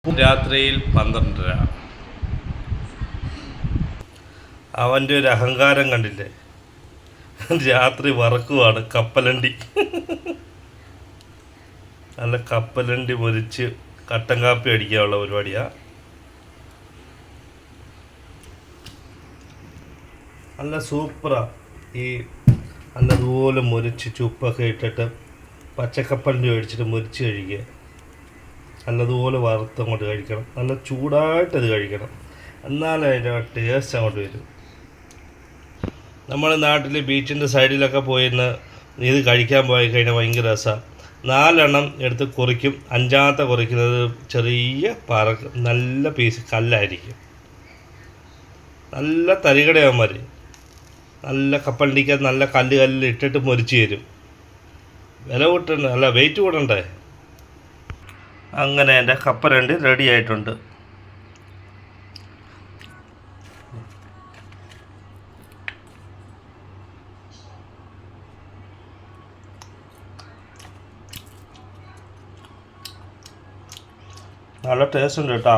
രാത്രിയിൽ 12:30. അവൻ്റെ ഒരു അഹങ്കാരം കണ്ടില്ലേ? രാത്രി വറക്കുവാണ് കപ്പലണ്ടി. നല്ല കപ്പലണ്ടി പൊരിച്ച് കട്ടൻ കാപ്പി അടിക്കാനുള്ള പരിപാടിയാ. നല്ല സൂപ്പറാ. ഈ നല്ലതുപോലെ മുരിച്ച് ചുപ്പൊക്കെ ഇട്ടിട്ട് പച്ചക്കപ്പലണ്ടി ഒഴിച്ചിട്ട് മുരിച്ച് കഴിക്കുക. നല്ലതുപോലെ വറുത്ത് അങ്ങോട്ട് കഴിക്കണം. നല്ല ചൂടായിട്ടത് കഴിക്കണം. എന്നാലും അതിൻ്റെ ടേസ്റ്റ് അങ്ങോട്ട് വരും. നമ്മുടെ നാട്ടിൽ ബീച്ചിൻ്റെ സൈഡിലൊക്കെ പോയിരുന്ന് ഇത് കഴിക്കാൻ പോയി കഴിഞ്ഞാൽ ഭയങ്കര രസമാണ്. 4 എണ്ണം എടുത്ത് കുറിക്കും. 5ാമത്തെ കുറിക്കുന്നത് ചെറിയ നല്ല പീസ് കല്ലായിരിക്കും. നല്ല തരികടയന്മാർ നല്ല കപ്പലണ്ടിക്കകത്ത് നല്ല കല്ലിൽ ഇട്ടിട്ട് മുരിച്ച് തരും. വില കൂട്ടണ്ട, അല്ല വെയിറ്റ് കൂടണ്ടേ. അങ്ങനെ എൻ്റെ കപ്പലണ്ടി റെഡി ആയിട്ടുണ്ട്. നല്ല ടേസ്റ്റ് ഉണ്ട് കേട്ടോ.